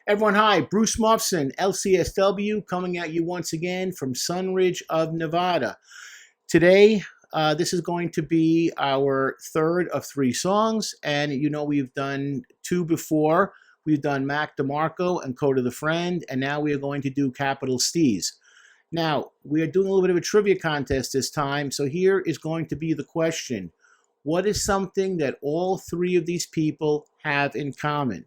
Everyone, hi. Bruce Mufson, LCSW, coming at you once again from SUNRIDGE of Nevada. Today, this is going to be our third of three songs, and you know we've done two before. We've done Mac DeMarco and Code of the Friend, and now we are going to do Capital Steez'S. Now, we are doing a little bit of a trivia contest this time, so here is going to be the question. What is something that all three of these people have in common?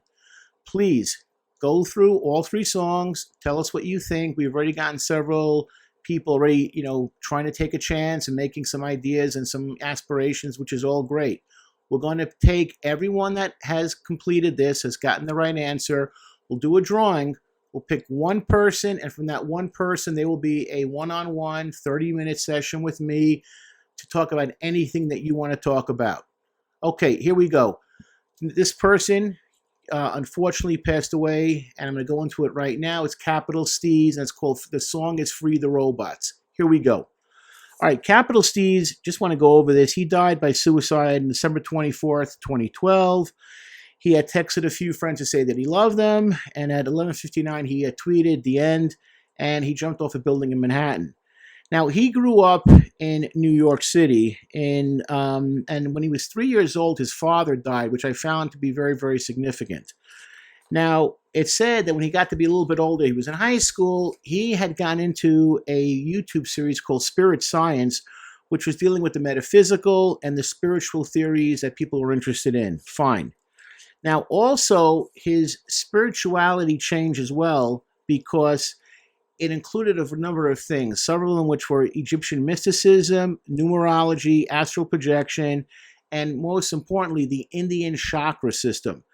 Please go through all three songs. Tell us what you think. We've already gotten several people already, trying to take a chance and making some ideas and some aspirations, which is all great. We're going to take everyone that has completed this, has gotten the right answer. We'll do a drawing. We'll pick one person, and from that one person, there will be a one-on-one 30-minute session with me to talk about anything that you want to talk about. Okay, here we go. This person unfortunately passed away, and I'm going to go into it right now. It's Capital Steez'S, and it's called, the song is Free the Robots. Here we go. All right, Capital Steez'S, just want to go over this. He died by suicide on December 24th, 2012. He had texted a few friends to say that he loved them, and at 11:59, he had tweeted the end, and he jumped off a building in Manhattan. Now, he grew up in New York City, and when he was 3 years old, his father died, which I found to be very, very significant. Now, it's said that when he got to be a little bit older, he was in high school, he had gone into a YouTube series called Spirit Science, which was dealing with the metaphysical and the spiritual theories that people were interested in. Fine. Now, also, his spirituality changed as well because it included a number of things, several of them which were Egyptian mysticism, numerology, astral projection, and most importantly, the Indian chakra system.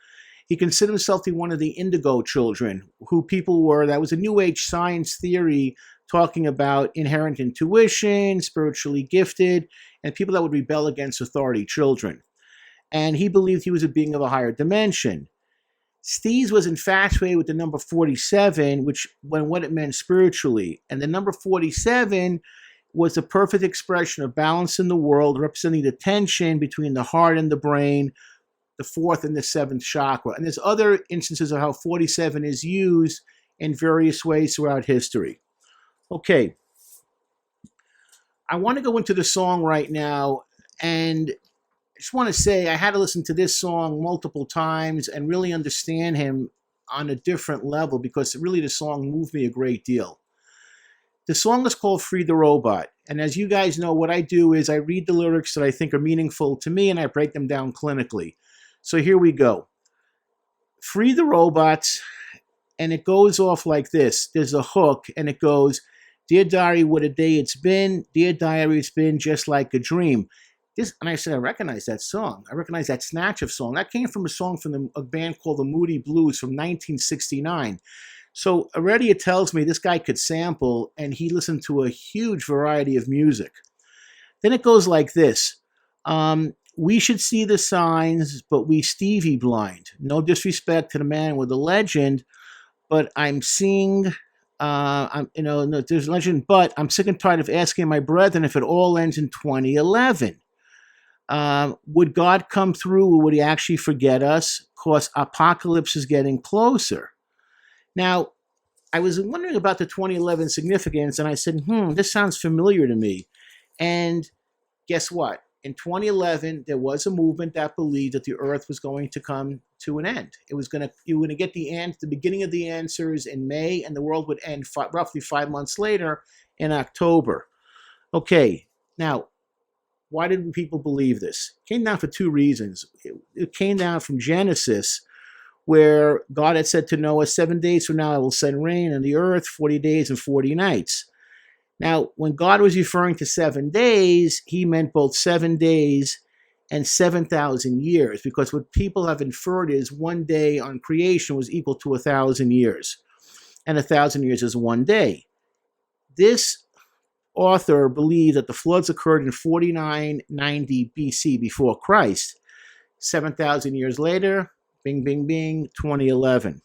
He considered himself to be one of the indigo children, who people were, that was a New Age science theory talking about inherent intuition, spiritually gifted, and people that would rebel against authority, children. And he believed he was a being of a higher dimension. Steez'S was infatuated with the number 47, what it meant spiritually. And the number 47 was the perfect expression of balance in the world, representing the tension between the heart and the brain, the fourth and the seventh chakra. And there's other instances of how 47 is used in various ways throughout history. Okay. I want to go into the song right now, and I just want to say I had to listen to this song multiple times and really understand him on a different level because really the song moved me a great deal. The song is called Free the Robot. And as you guys know, what I do is I read the lyrics that I think are meaningful to me and I break them down clinically. So here we go. Free the robots, and it goes off like this. There's a hook and it goes, "Dear diary, what a day it's been. Dear diary, it's been just like a dream." And I said, I recognize that song. I recognize that snatch of song. That came from a song from a band called the Moody Blues from 1969. So already it tells me this guy could sample, and he listened to a huge variety of music. Then it goes like this. We should see the signs, but we Stevie blind. No disrespect to the man with the legend, but I'm seeing... no, there's a legend, but I'm sick and tired of asking my brethren if it all ends in 2011. Would God come through, or would he actually forget us? Because apocalypse is getting closer. Now, I was wondering about the 2011 significance, and I said, this sounds familiar to me. And guess what? In 2011, there was a movement that believed that the earth was going to come to an end. You were going to get the beginning of the answers in May, and the world would end roughly 5 months later in October. Okay, now, why did people believe this? It came down for two reasons. It came down from Genesis, where God had said to Noah, 7 days from now I will send rain on the earth, 40 days and 40 nights. Now, when God was referring to 7 days, he meant both 7 days and 7,000 years, because what people have inferred is 1 day on creation was equal to 1,000 years, and 1,000 years is 1 day. This author believed that the floods occurred in 4990 BC before Christ. 7,000 years later, bing, bing, bing, 2011.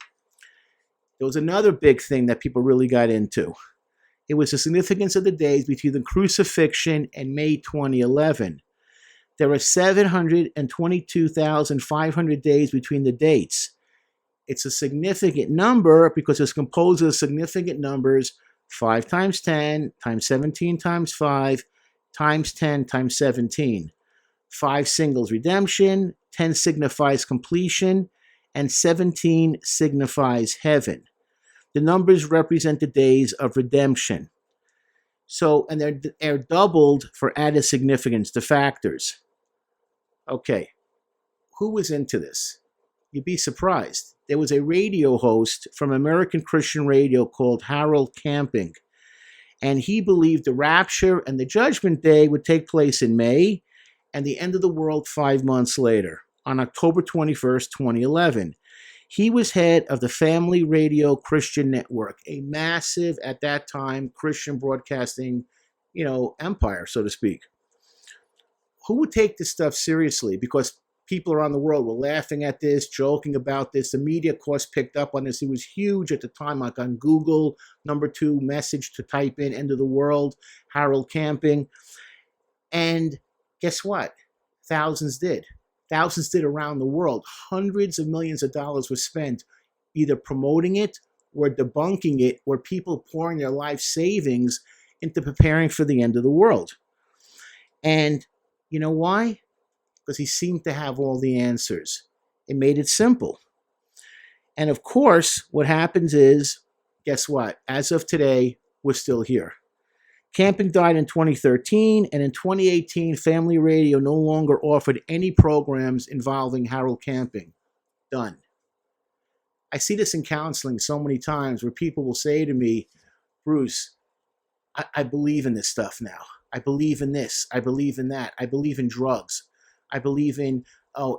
There was another big thing that people really got into. It was the significance of the days between the crucifixion and May 2011. There are 722,500 days between the dates. It's a significant number because it's composed of significant numbers 5 times 10 times 17 times 5 times 10 times 17. 5 singles redemption, 10 signifies completion, and 17 signifies heaven. The numbers represent the days of redemption. So, and they're doubled for added significance, the factors. Okay, who was into this? You'd be surprised. There was a radio host from American Christian Radio called Harold Camping, and he believed the rapture and the judgment day would take place in May and the end of the world 5 months later, on October 21st, 2011. He was head of the Family Radio Christian Network, a massive, at that time, Christian broadcasting, empire, so to speak. Who would take this stuff seriously? Because people around the world were laughing at this, joking about this. The media, of course, picked up on this. It was huge at the time, like on Google, #2 message to type in, end of the world, Harold Camping. And guess what? Thousands did. Thousands did around the world. Hundreds of millions of dollars were spent either promoting it or debunking it, or people pouring their life savings into preparing for the end of the world. And you know why? Because he seemed to have all the answers. It made it simple. And of course, what happens is, guess what? As of today, we're still here. Camping died in 2013, and in 2018, Family Radio no longer offered any programs involving Harold Camping. Done. I see this in counseling so many times where people will say to me, Bruce, I believe in this stuff now. I believe in this. I believe in that. I believe in drugs. I believe in,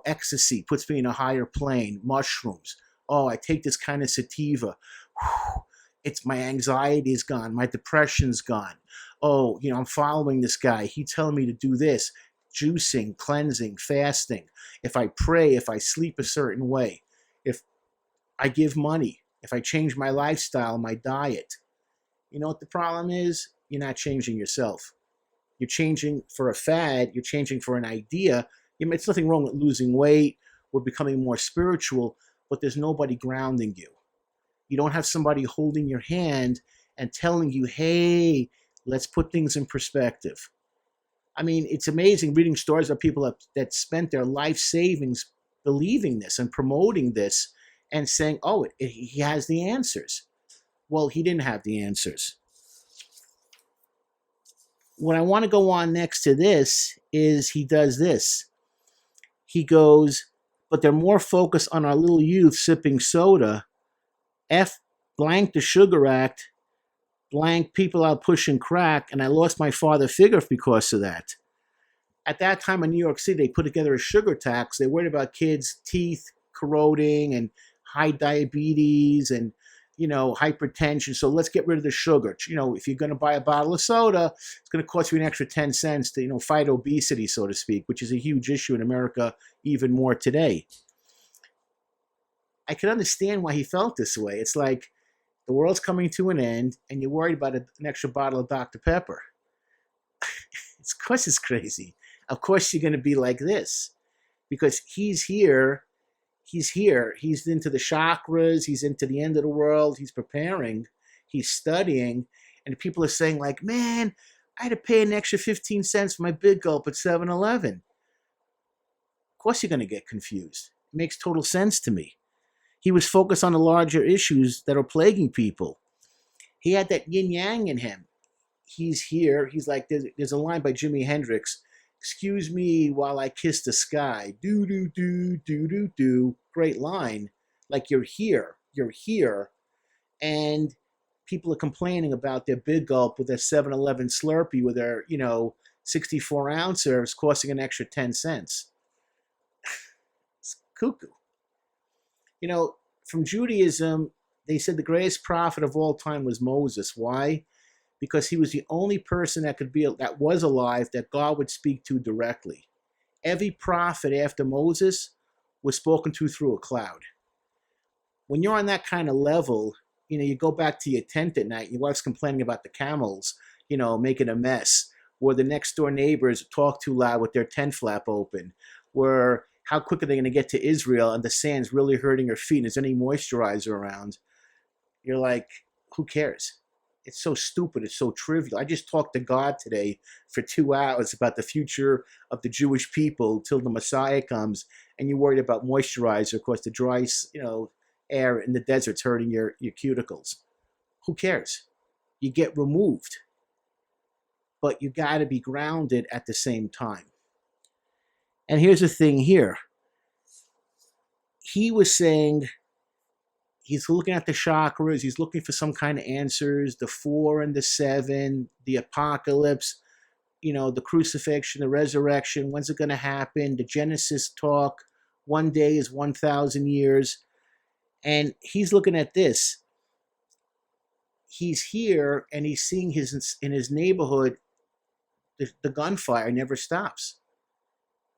ecstasy puts me in a higher plane, mushrooms. I take this kind of sativa. Whew. It's my anxiety is gone. My depression's gone. I'm following this guy. He's telling me to do this. Juicing, cleansing, fasting. If I pray, if I sleep a certain way, if I give money, if I change my lifestyle, my diet. You know what the problem is? You're not changing yourself. You're changing for a fad. You're changing for an idea. It's nothing wrong with losing weight or becoming more spiritual, but there's nobody grounding you. You don't have somebody holding your hand and telling you, hey, let's put things in perspective. I mean, it's amazing reading stories of people that spent their life savings believing this and promoting this and saying, he has the answers. Well, he didn't have the answers. What I want to go on next to this is he does this. He goes, but they're more focused on our little youth sipping soda. F blank the Sugar Act, blank people out pushing crack, and I lost my father figure because of that. At that time in New York City, they put together a sugar tax. They worried about kids' teeth corroding and high diabetes and, hypertension. So let's get rid of the sugar. If you're going to buy a bottle of soda, it's going to cost you an extra 10 cents to, fight obesity, so to speak, which is a huge issue in America even more today. I can understand why he felt this way. It's like the world's coming to an end and you're worried about an extra bottle of Dr. Pepper. Of course it's crazy. Of course you're going to be like this because he's here. He's into the chakras. He's into the end of the world. He's preparing. He's studying. And people are saying like, man, I had to pay an extra 15 cents for my Big Gulp at 7-Eleven. Of course you're going to get confused. It makes total sense to me. He was focused on the larger issues that are plaguing people. He had that yin-yang in him. He's here. He's like, there's a line by Jimi Hendrix. Excuse me while I kiss the sky. Do, do, do, do, do, do. Great line. Like you're here. You're here. And people are complaining about their Big Gulp with their 7-Eleven Slurpee with their, 64 ounces costing an extra 10 cents. It's cuckoo. From Judaism, they said the greatest prophet of all time was Moses. Why? Because he was the only person that was alive that God would speak to directly. Every prophet after Moses was spoken to through a cloud. When you're on that kind of level, you go back to your tent at night, your wife's complaining about the camels, making a mess, or the next door neighbors talk too loud with their tent flap open, where how quick are they going to get to Israel, and the sand's really hurting your feet, and there's any moisturizer around, you're like, who cares? It's so stupid. It's so trivial. I just talked to God today for 2 hours about the future of the Jewish people till the Messiah comes, and you're worried about moisturizer because the dry, air in the desert's hurting your cuticles. Who cares? You get removed. But you got to be grounded at the same time. And here's the thing here. He was saying he's looking at the chakras. He's looking for some kind of answers. The 4 and the 7, the apocalypse, the crucifixion, the resurrection. When's it going to happen? The Genesis talk. One day is 1,000 years. And he's looking at this. He's here and he's seeing in his neighborhood, the gunfire never stops.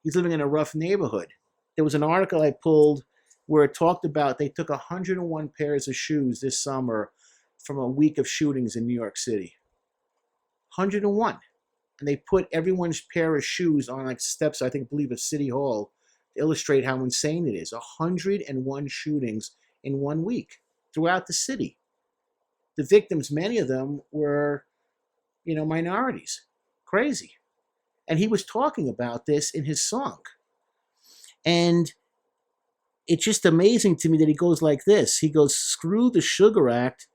He's living in a rough neighborhood. There was an article I pulled where it talked about they took 101 pairs of shoes this summer from a week of shootings in New York City. 101. And they put everyone's pair of shoes on like steps, I believe, of City Hall to illustrate how insane it is. 101 shootings in 1 week throughout the city. The victims, many of them were, minorities. Crazy. And he was talking about this in his song. And it's just amazing to me that he goes like this. He goes, screw the Sugar Act.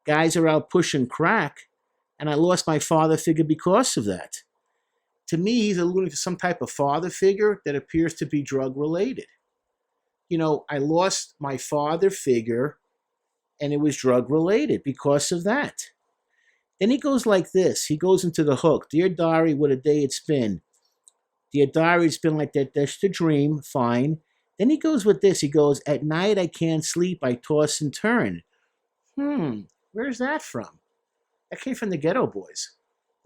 Guys are out pushing crack. And I lost my father figure because of that. To me, he's alluding to some type of father figure that appears to be drug related. I lost my father figure and it was drug related because of that. Then he goes like this. He goes into the hook. Dear diary, what a day it's been. Dear diary, it's been like that. That's the dream. Fine. Then he goes with this. He goes, at night I can't sleep. I toss and turn. Where's that from? That came from the Ghetto Boys.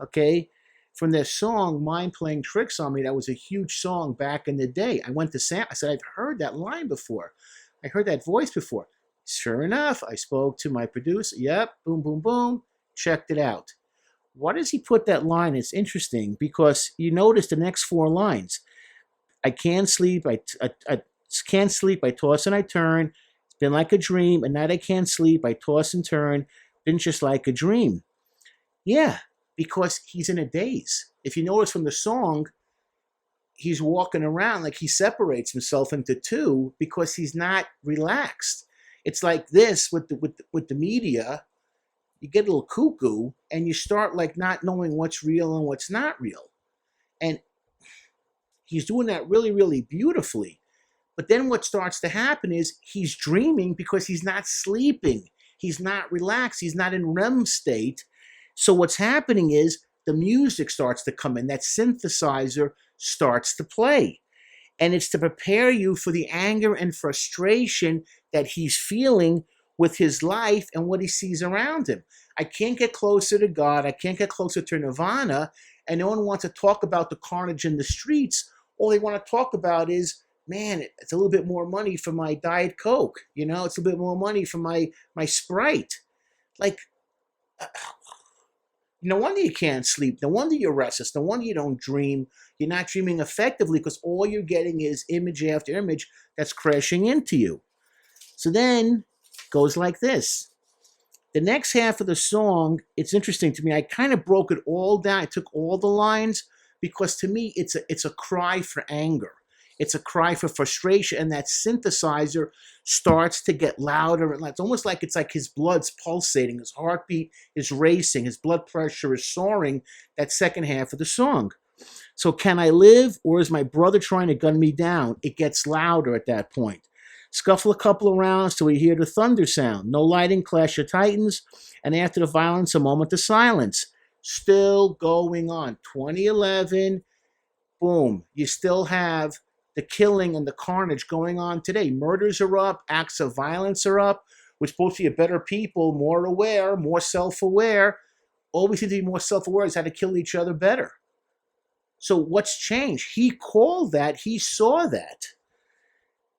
Okay? From their song, Mind Playing Tricks on Me. That was a huge song back in the day. I went to Sam. I said, I've heard that line before. I heard that voice before. Sure enough, I spoke to my producer. Yep. Boom, boom, boom. Checked it out. Why does he put that line? It's interesting because you notice the next 4 lines. I can't sleep. I can't sleep. I toss and I turn. It's been like a dream. At night I can't sleep. I toss and turn. Been just like a dream. Yeah, because he's in a daze. If you notice from the song, he's walking around like he separates himself into 2 because he's not relaxed. It's like this with the media. You get a little cuckoo and you start like not knowing what's real and what's not real. And he's doing that really, really beautifully. But then what starts to happen is he's dreaming because he's not sleeping. He's not relaxed. He's not in REM state. So what's happening is the music starts to come in. That synthesizer starts to play. And it's to prepare you for the anger and frustration that he's feeling with his life and what he sees around him. I can't get closer to God. I can't get closer to Nirvana. And no one wants to talk about the carnage in the streets. All they want to talk about is, man, it's a little bit more money for my Diet Coke. It's a little bit more money for my Sprite. Like, no wonder you can't sleep. No wonder you're restless. No wonder you don't dream. You're not dreaming effectively because all you're getting is image after image that's crashing into you. So then goes like this. The next half of the song, it's interesting to me. I kind of broke it all down. I took all the lines because to me, it's a cry for anger. It's a cry for frustration, and that synthesizer starts to get louder and louder. It's almost like it's like his blood's pulsating, his heartbeat is racing, his blood pressure is soaring, that second half of the song. So can I live, or is my brother trying to gun me down? It gets louder at that point. Scuffle a couple of rounds till we hear the thunder sound. No lighting, clash of titans, and after the violence, a moment of silence. Still going on. 2011, boom. You still have the killing and the carnage going on today. Murders are up, acts of violence are up. We're supposed to be a better people, more aware, more self-aware. All we seem to be more self-aware is how to kill each other better. So what's changed? He called that, he saw that.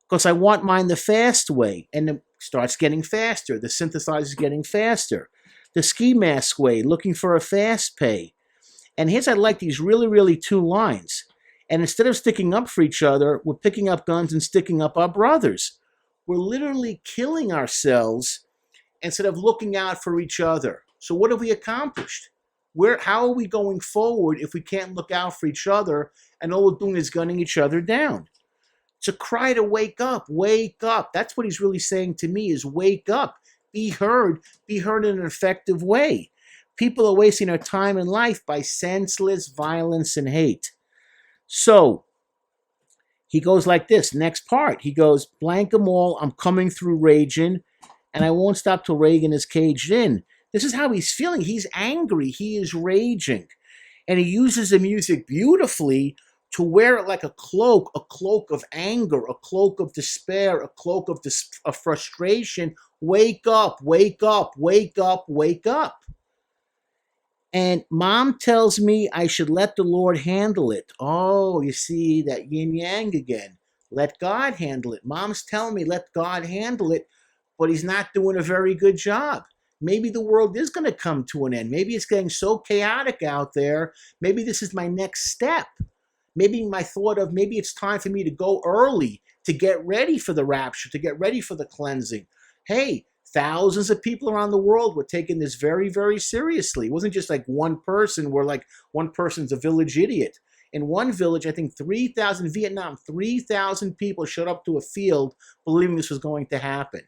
Because I want mine the fast way, and it starts getting faster. The synthesizer's getting faster. The ski mask way, looking for a fast pay. And here's I like these really, really 2 lines. And instead of sticking up for each other, we're picking up guns and sticking up our brothers. We're literally killing ourselves instead of looking out for each other. So what have we accomplished? How are we going forward if we can't look out for each other and all we're doing is gunning each other down? It's a cry to wake up, wake up. That's what he's really saying to me is wake up, be heard in an effective way. People are wasting their time in life by senseless violence and hate. So he goes like this, next part. He goes, blank 'em all, I'm coming through raging, and I won't stop till Reagan is caged in. This is how he's feeling. He's angry. He is raging. And he uses the music beautifully to wear it like a cloak of anger, a cloak of despair, a cloak of frustration. Wake up, wake up, wake up, wake up. And mom tells me I should let the Lord handle it. Oh, you see that yin yang again. Let God handle it. Mom's telling me let God handle it, but he's not doing a very good job. Maybe the world is going to come to an end. Maybe it's getting so chaotic out there. Maybe this is my next step. Maybe my thought of maybe it's time for me to go early to get ready for the rapture, to get ready for the cleansing. Hey, thousands of people around the world were taking this very, very seriously. It wasn't just like one person where like one person's a village idiot. In one village, I think 3,000, Vietnam, 3,000 people showed up to a field believing this was going to happen.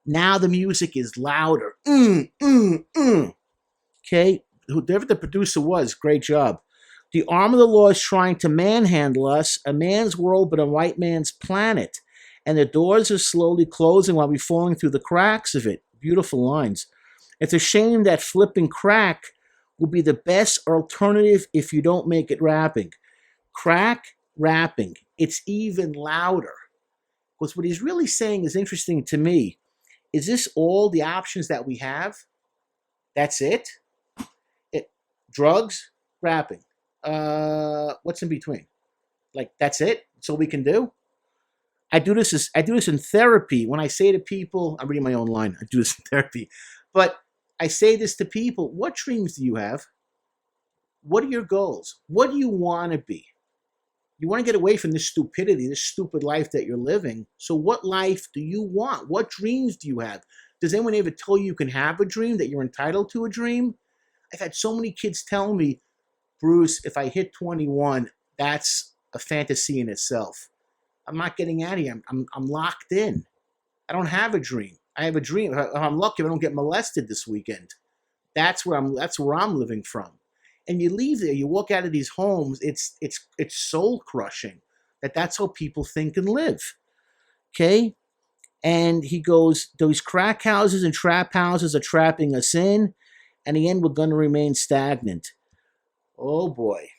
Now the music is louder. Okay, whoever the producer was, great job. The arm of the law is trying to manhandle us, a man's world but a white man's planet. And the doors are slowly closing while we're falling through the cracks of it. Beautiful lines. It's a shame that flipping crack will be the best alternative if you don't make it rapping. Crack, rapping. It's even louder. Because what he's really saying is interesting to me. Is this all the options that we have? That's it? Drugs, rapping. What's in between? Like, that's it? That's all we can do? I do this in therapy. When I say to people, I'm reading my own line. I do this in therapy. But I say this to people. What dreams do you have? What are your goals? What do you want to be? You want to get away from this stupidity, this stupid life that you're living. So what life do you want? What dreams do you have? Does anyone ever tell you can have a dream, that you're entitled to a dream? I've had so many kids tell me, Bruce, if I hit 21, that's a fantasy in itself. I'm not getting out of here. I'm locked in. I don't have a dream. I have a dream. If I'm lucky, if I don't get molested this weekend. That's where I'm living from. And you leave there, you walk out of these homes, it's soul crushing that's how people think and live. Okay? And he goes, those crack houses and trap houses are trapping us in, and in the end we're going to remain stagnant. Oh boy.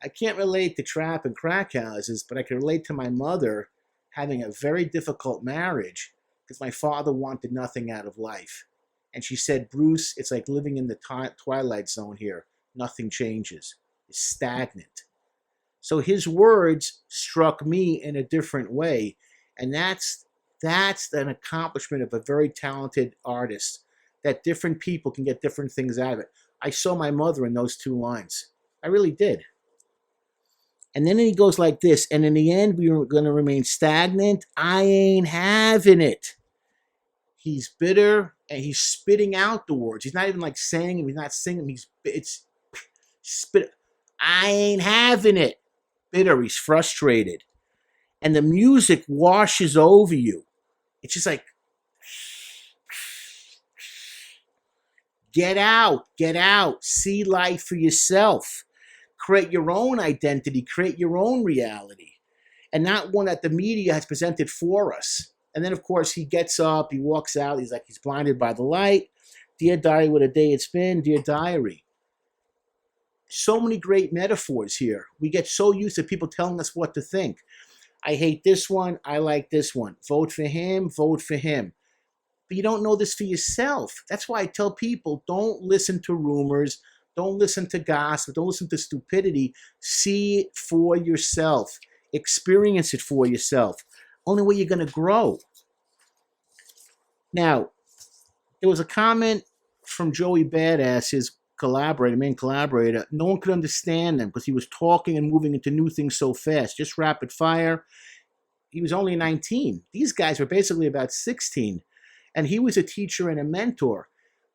I can't relate to trap and crack houses, but I can relate to my mother having a very difficult marriage because my father wanted nothing out of life. And she said, Bruce, it's like living in the twilight zone here. Nothing changes. It's stagnant. So his words struck me in a different way. And that's an accomplishment of a very talented artist, that different people can get different things out of it. I saw my mother in those two lines. I really did. And then he goes like this, and in the end, we are going to remain stagnant. I ain't having it. He's bitter, and he's spitting out the words. He's not even like saying them. He's not singing them. It's spit. I ain't having it. Bitter. He's frustrated. And the music washes over you. It's just like, get out, see life for yourself. Create your own identity, create your own reality, and not one that the media has presented for us. And then, of course, he gets up, he walks out, he's blinded by the light. Dear diary, what a day it's been, dear diary. So many great metaphors here. We get so used to people telling us what to think. I hate this one, I like this one. Vote for him, vote for him. But you don't know this for yourself. That's why I tell people, don't listen to rumors, don't listen to gossip, don't listen to stupidity. See it for yourself. Experience it for yourself. Only way you're going to grow. Now, there was a comment from Joey Badass, collaborator, main collaborator, no one could understand him because he was talking and moving into new things so fast, just rapid fire. He was only 19. These guys were basically about 16. And he was a teacher and a mentor.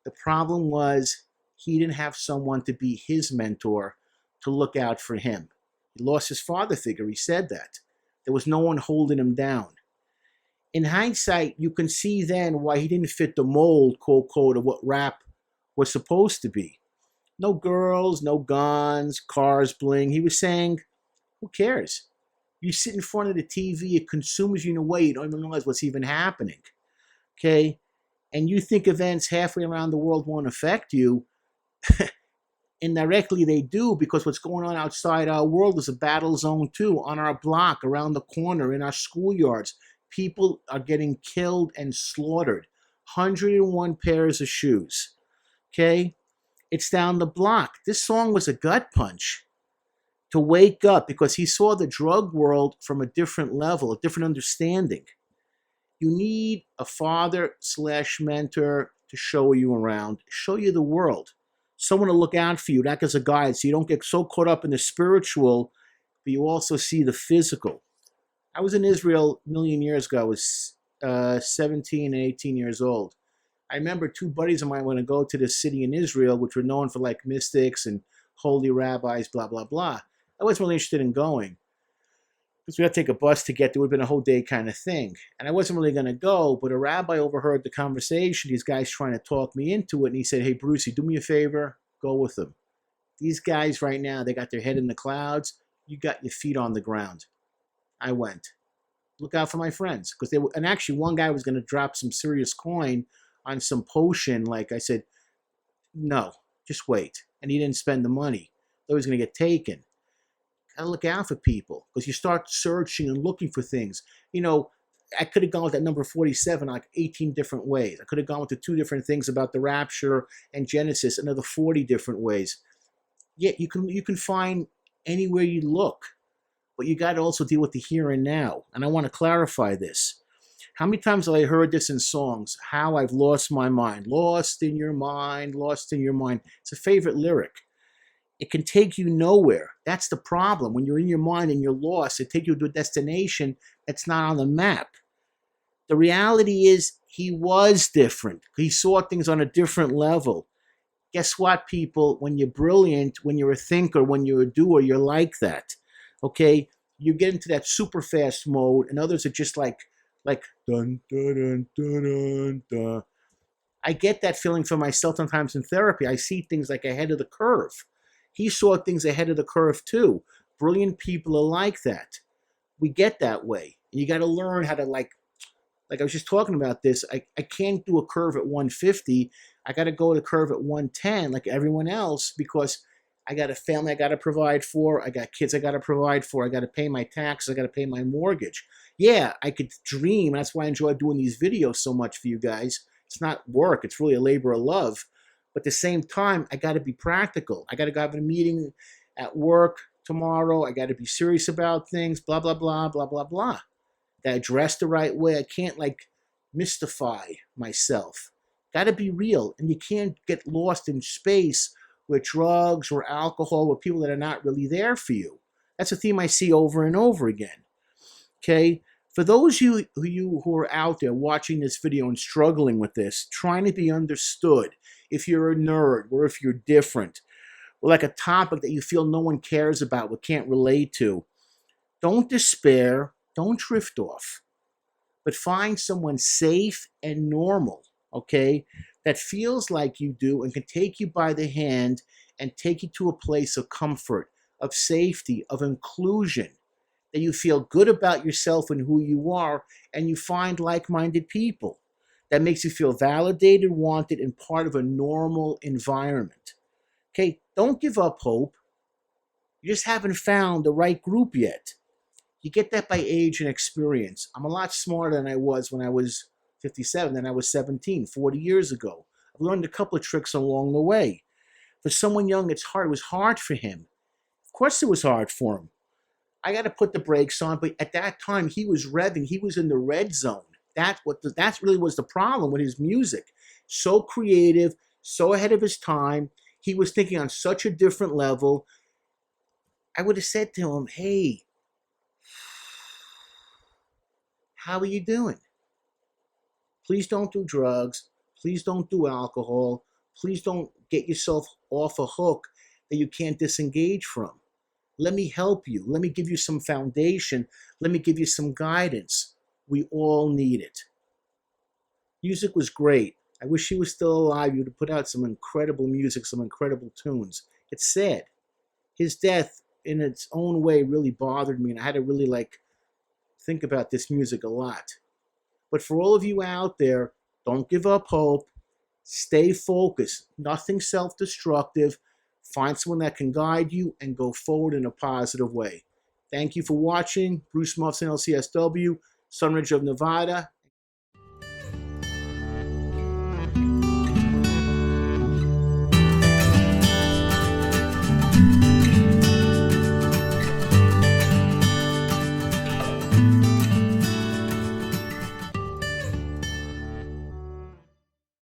The problem was he didn't have someone to be his mentor to look out for him. He lost his father figure. He said that. There was no one holding him down. In hindsight, you can see then why he didn't fit the mold, quote, quote, of what rap was supposed to be. No girls, no guns, cars bling. He was saying, who cares? You sit in front of the TV, it consumes you in a way you don't even realize what's even happening. Okay? And you think events halfway around the world won't affect you. Indirectly, they do, because what's going on outside our world is a battle zone too, on our block, around the corner, in our schoolyards. People are getting killed and slaughtered. 101 pairs of shoes. Okay? It's down the block. This song was a gut punch to wake up, because he saw the drug world from a different level, a different understanding. You need a father/mentor to show you around, show you the world. Someone to look out for you, act as a guide, so you don't get so caught up in the spiritual, but you also see the physical. I was in Israel a million years ago. I was 17 and 18 years old. I remember two buddies of mine went to go to this city in Israel, which were known for like mystics and holy rabbis, blah, blah, blah. I wasn't really interested in going, because we had to take a bus to get there. It would have been a whole day kind of thing. And I wasn't really going to go, but a rabbi overheard the conversation, these guys trying to talk me into it, and he said, hey, Brucey, do me a favor, go with them. These guys right now, they got their head in the clouds. You got your feet on the ground. I went. Look out for my friends. Because they were, and actually one guy was going to drop some serious coin on some potion. Like I said, no, just wait. And he didn't spend the money. Thought he was going to get taken. Gotta look out for people, because you start searching and looking for things. You know, I could have gone with that number 47 like 18 different ways. I could have gone with the 2 different things about the rapture and Genesis, another 40 different ways. Yeah, you can find anywhere you look, but you got to also deal with the here and now. And I want to clarify this. How many times have I heard this in songs? How I've lost my mind. Lost in your mind, lost in your mind. It's a favorite lyric. It can take you nowhere. That's the problem. When you're in your mind and you're lost, it takes you to a destination that's not on the map. The reality is he was different. He saw things on a different level. Guess what, people? When you're brilliant, when you're a thinker, when you're a doer, you're like that. Okay? You get into that super fast mode, and others are just like dun, dun, dun, dun, dun, dun. I get that feeling for myself sometimes in therapy. I see things like ahead of the curve. He saw things ahead of the curve too. Brilliant people are like that. We get that way. And you got to learn how to like I was just talking about this. I can't do a curve at 150. I got to go to the curve at 110 like everyone else, because I got a family I got to provide for. I got kids I got to provide for. I got to pay my taxes. I got to pay my mortgage. Yeah, I could dream. That's why I enjoy doing these videos so much for you guys. It's not work. It's really a labor of love. But at the same time, I got to be practical. I got to go have a meeting at work tomorrow. I got to be serious about things, blah, blah, blah, blah, blah, blah. Got to dress the right way. I can't mystify myself. Got to be real. And you can't get lost in space with drugs or alcohol with people that are not really there for you. That's a theme I see over and over again. Okay? For those of you who are out there watching this video and struggling with this, trying to be understood, if you're a nerd or if you're different, or like a topic that you feel no one cares about or can't relate to, don't despair, don't drift off, but find someone safe and normal, okay, that feels like you do and can take you by the hand and take you to a place of comfort, of safety, of inclusion, that you feel good about yourself and who you are, and you find like-minded people. That makes you feel validated, wanted, and part of a normal environment. Okay, don't give up hope. You just haven't found the right group yet. You get that by age and experience. I'm a lot smarter than I was when I was 57, than I was 17, 40 years ago. I've learned a couple of tricks along the way. For someone young, it's hard. It was hard for him. Of course it was hard for him. I got to put the brakes on, but at that time, he was revving. He was in the red zone. That really was the problem with his music. So creative, so ahead of his time. He was thinking on such a different level. I would have said to him, hey, how are you doing? Please don't do drugs. Please don't do alcohol. Please don't get yourself off a hook that you can't disengage from. Let me help you. Let me give you some foundation. Let me give you some guidance. We all need it. Music was great. I wish he was still alive. He would have put out some incredible music, some incredible tunes. It's sad. His death, in its own way, really bothered me, and I had to really think about this music a lot. But for all of you out there, don't give up hope. Stay focused. Nothing self-destructive. Find someone that can guide you and go forward in a positive way. Thank you for watching. Bruce Mufson, LCSW, Sunridge of Nevada.